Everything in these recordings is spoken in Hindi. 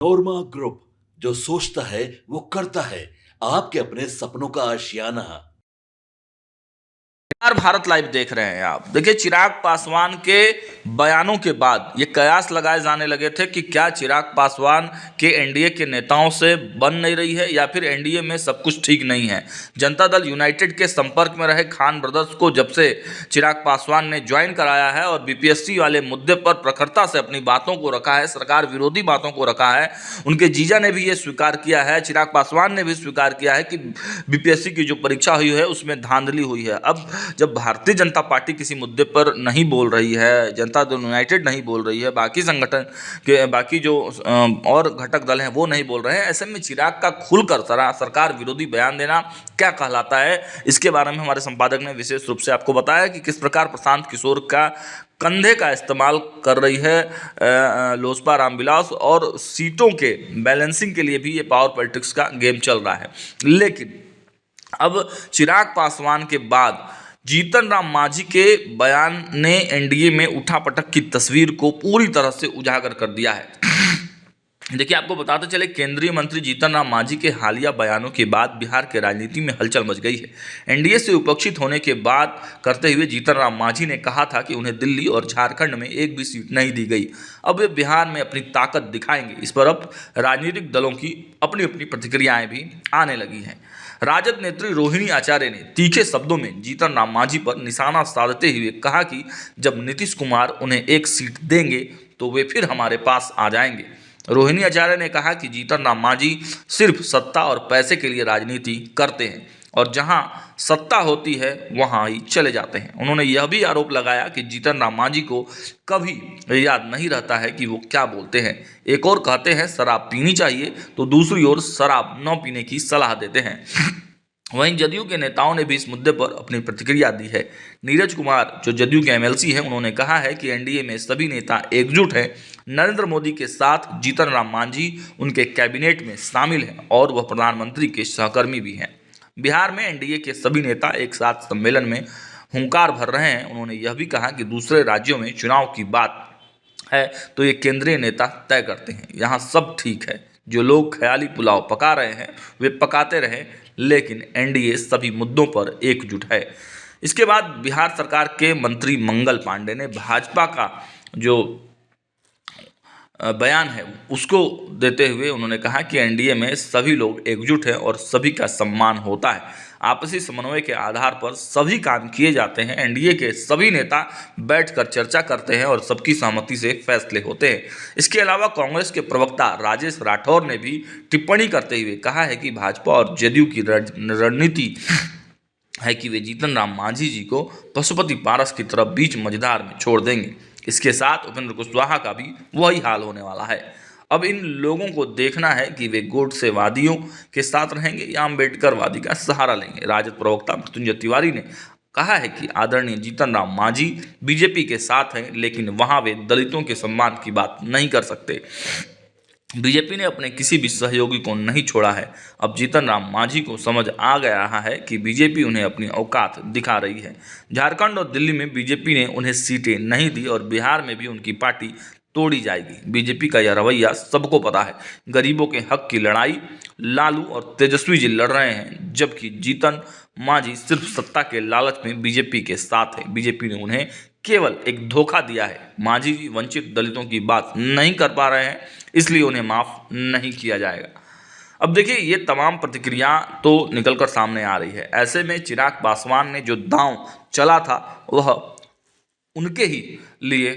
नोरमा ग्रुप, जो सोचता है वो करता है। आपके अपने सपनों का आशियाना। यार भारत लाइव देख रहे हैं आप। देखिए, चिराग पासवान के बयानों के बाद ये कयास लगाए जाने लगे थे कि क्या चिराग पासवान के एनडीए के नेताओं से बन नहीं रही है या फिर एनडीए में सब कुछ ठीक नहीं है। जनता दल यूनाइटेड के संपर्क में रहे खान ब्रदर्स को जब से चिराग पासवान ने ज्वाइन कराया है और बीपीएससी वाले मुद्दे पर प्रखरता से अपनी बातों को रखा है, सरकार विरोधी बातों को रखा है, उनके जीजा ने भी ये स्वीकार किया है, चिराग पासवान ने भी स्वीकार किया है कि बीपीएससी की जो परीक्षा हुई है उसमें धांधली हुई है। अब जब भारतीय जनता पार्टी किसी मुद्दे पर नहीं बोल रही है, जनता दल यूनाइटेड नहीं बोल रही है, बाकी संगठन के बाकी जो और घटक दल हैं वो नहीं बोल रहे हैं, ऐसे में चिराग का खुलकर सरकार विरोधी बयान देना क्या कहलाता है, इसके बारे में हमारे संपादक ने विशेष रूप से आपको बताया कि किस प्रकार प्रशांत किशोर का कंधे का इस्तेमाल कर रही है लोजपा रामविलास, और सीटों के बैलेंसिंग के लिए भी ये पावर पॉलिटिक्स का गेम चल रहा है। लेकिन अब चिराग पासवान के बाद जीतन राम मांझी के बयान ने एनडीए में उठापटक की तस्वीर को पूरी तरह से उजागर कर दिया है। देखिए, आपको बताते चले, केंद्रीय मंत्री जीतन राम मांझी के हालिया बयानों के बाद बिहार के राजनीति में हलचल मच गई है। एनडीए से विपक्षित होने के बाद करते हुए जीतन राम मांझी ने कहा था कि उन्हें दिल्ली और झारखंड में एक भी सीट नहीं दी गई, अब वे बिहार में अपनी ताकत दिखाएंगे। इस पर अब राजनीतिक दलों की अपनी अपनी प्रतिक्रियाएं भी आने लगी हैं। राजद नेत्री रोहिणी आचार्य ने तीखे शब्दों में जीतन राम मांझी पर निशाना साधते हुए कहा कि जब नीतीश कुमार उन्हें एक सीट देंगे तो वे फिर हमारे पास आ जाएंगे। रोहिणी आचार्य ने कहा कि जीतन राम मांझी सिर्फ सत्ता और पैसे के लिए राजनीति करते हैं और जहां सत्ता होती है वहां ही चले जाते हैं। उन्होंने यह भी आरोप लगाया कि जीतन राम मांझी को कभी याद नहीं रहता है कि वो क्या बोलते हैं। एक और कहते हैं शराब पीनी चाहिए तो दूसरी ओर शराब न पीने की सलाह देते हैं। वहीं जदयू के नेताओं ने भी इस मुद्दे पर अपनी प्रतिक्रिया दी है। नीरज कुमार, जो जदयू के एमएलसी हैं, उन्होंने कहा है कि एनडीए में सभी नेता एकजुट हैं। नरेंद्र मोदी के साथ जीतन राम मांझी उनके कैबिनेट में शामिल हैं और वह प्रधानमंत्री के सहकर्मी भी हैं। बिहार में एनडीए के सभी नेता एक साथ सम्मेलन में हुंकार भर रहे हैं। उन्होंने यह भी कहा कि दूसरे राज्यों में चुनाव की बात है तो ये केंद्रीय नेता तय करते हैं, यहाँ सब ठीक है। जो लोग ख्याली पुलाव पका रहे हैं वे पकाते रहें, लेकिन एनडीए सभी मुद्दों पर एकजुट है। इसके बाद बिहार सरकार के मंत्री मंगल पांडे ने भाजपा का जो बयान है उसको देते हुए उन्होंने कहा कि एनडीए में सभी लोग एकजुट हैं और सभी का सम्मान होता है। आपसी समन्वय के आधार पर सभी काम किए जाते हैं। एनडीए के सभी नेता बैठकर चर्चा करते हैं और सबकी सहमति से फैसले होते हैं। इसके अलावा कांग्रेस के प्रवक्ता राजेश राठौर ने भी टिप्पणी करते हुए कहा है कि भाजपा और जदयू की रणनीति है कि वे जीतन राम मांझी जी को पशुपति पारस की तरफ बीच मझधार में छोड़ देंगे। इसके साथ उपेंद्र कुशवाहा का भी वही हाल होने वाला है। अब इन लोगों को देखना है कि वे गोडसेवादियों के साथ रहेंगे या अम्बेडकरवादी का सहारा लेंगे। राजद प्रवक्ता मृत्युंजय तिवारी ने कहा है कि आदरणीय जीतन राम मांझी बीजेपी के साथ हैं, लेकिन वहां वे दलितों के सम्मान की बात नहीं कर सकते। बीजेपी ने अपने किसी भी सहयोगी को नहीं छोड़ा है। अब जीतन राम मांझी को समझ आ गया है कि बीजेपी उन्हें अपनी औकात दिखा रही है। झारखंड और दिल्ली में बीजेपी ने उन्हें सीटें नहीं दी और बिहार में भी उनकी पार्टी तोड़ी जाएगी। बीजेपी का यह रवैया सबको पता है। गरीबों के हक की लड़ाई लालू और तेजस्वी जी लड़ रहे हैं, जबकि जीतन मांझी सिर्फ सत्ता के लालच में बीजेपी के साथ है। बीजेपी ने उन्हें केवल एक धोखा दिया है। मांझी जी वंचित दलितों की बात नहीं कर पा रहे हैं, इसलिए उन्हें माफ नहीं किया जाएगा। अब देखिए, ये तमाम प्रतिक्रिया तो निकलकर सामने आ रही है। ऐसे में चिराग पासवान ने जो दांव चला था वह उनके ही लिए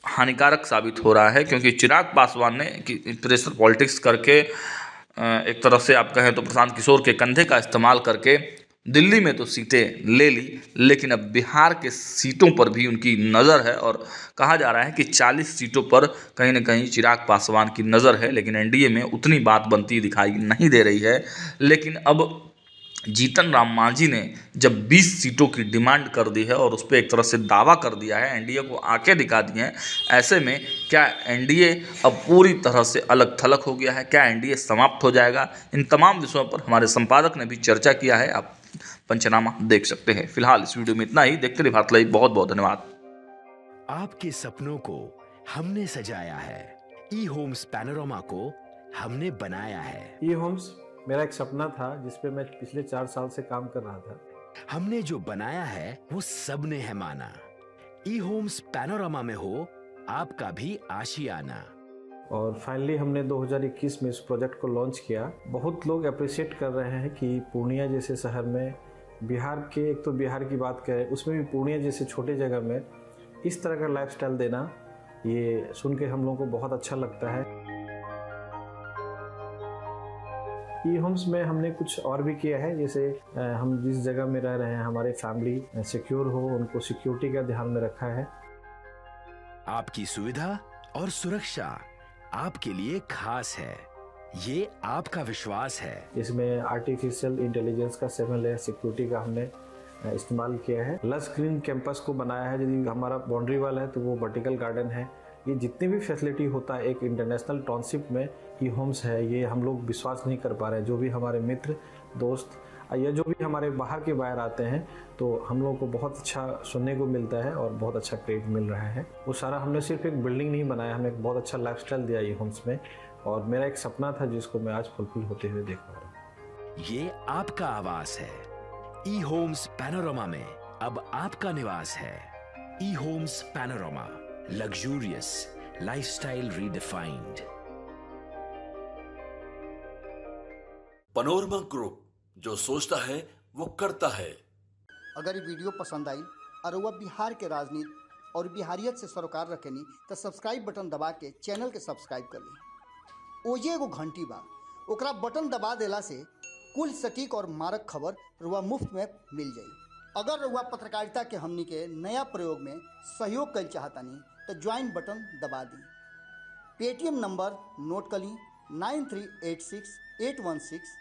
हानिकारक साबित हो रहा है, क्योंकि चिराग पासवान ने प्रेशर पॉलिटिक्स करके एक तरफ से आप कहें तो प्रशांत किशोर के कंधे का इस्तेमाल करके दिल्ली में तो सीटें ले ली, लेकिन अब बिहार के सीटों पर भी उनकी नज़र है और कहा जा रहा है कि 40 सीटों पर कहीं ना कहीं चिराग पासवान की नज़र है। लेकिन एनडीए में उतनी बात बनती दिखाई नहीं दे रही है। लेकिन अब जीतन राम मांझी ने जब 20 सीटों की डिमांड कर दी है और उस पर एक तरह से दावा कर दिया है, एनडीए को आंखें दिखा दी हैं, ऐसे में क्या एनडीए अब पूरी तरह से अलग थलग हो गया है? क्या एनडीए समाप्त हो जाएगा? इन तमाम विषयों पर हमारे संपादक ने भी चर्चा किया है, आप पंचनामा देख सकते हैं। फिलहाल इस वीडियो में इतना ही। देखते रहिए भारत लाइव। बहुत बहुत धन्यवाद। आपके सपनों को हमने सजाया है। ई होम्स पैनोरमा को हमने बनाया है। ई होम्स मेरा एक सपना था जिस पे मैं पिछले 4 साल से काम कर रहा था। हमने जो बनाया है वो सबने है माना। ई होम्स पैनोरामा में हो आपका भी आशियाना। और फाइनली हमने 2021 में इस प्रोजेक्ट को लॉन्च किया। बहुत लोग अप्रिशिएट कर रहे हैं कि पूर्णिया जैसे शहर में, बिहार के, एक तो बिहार की बात करें उसमें भी पूर्णिया जैसे छोटे जगह में इस तरह का लाइफस्टाइल देना, ये सुन के हम लोगों को बहुत अच्छा लगता है। ई होम्स में हमने कुछ और भी किया है, जैसे हम जिस जगह में रह रहे हैं हमारे फैमिली सिक्योर हो, उनको सिक्योरिटी का ध्यान में रखा है। आपकी सुविधा और सुरक्षा आपके लिए खास है, ये आपका विश्वास है। इसमें आर्टिफिशियल इंटेलिजेंस का 7 लेयर सिक्योरिटी का हमने इस्तेमाल किया है। लस ग्रीन कैंपस को बनाया है। यदि हमारा बाउंड्री वाल है तो वो वर्टिकल गार्डन है। ये जितनी भी फैसिलिटी होता है एक इंटरनेशनल टाउनशिप में ई होम्स है, ये हम लोग विश्वास नहीं कर पा रहे हैं। जो भी हमारे मित्र दोस्त या जो भी हमारे बाहर के बाहर आते हैं तो हम लोगों को बहुत अच्छा सुनने को मिलता है और बहुत अच्छा क्रेडिट मिल रहा है। वो सारा हमने सिर्फ एक बिल्डिंग नहीं बनाया, हमने एक बहुत अच्छा लाइफस्टाइल दिया ई होम्स में, और मेरा एक सपना था जिसको मैं आज फुलफिल होते हुए देख पा रहा हूँ। ये आपका आवास है। ई होम्स पैनोरामा में अब आपका निवास है। E Homes Panorama, luxurious lifestyle redefined. Panorama Group, जो सोचता है वो करता है। अगर ये वीडियो पसंद आई और वह बिहार के राजनीति और बिहारियत से सरोकार रखेनी तो सब्सक्राइब बटन दबा के चैनल के सब्सक्राइब कर ली। ओजे एगो घंटी बा, ओकरा बटन दबा देला से कुल सटीक और मारक खबर रुआ मुफ्त में मिल जाई। अगर रुआ पत्रकारिता के हमनी के नया प्रयोग में सहयोग कर चाहतानी तो ज्वाइन बटन दबा दी। पेटीएम नंबर नोट कर ली 9386 816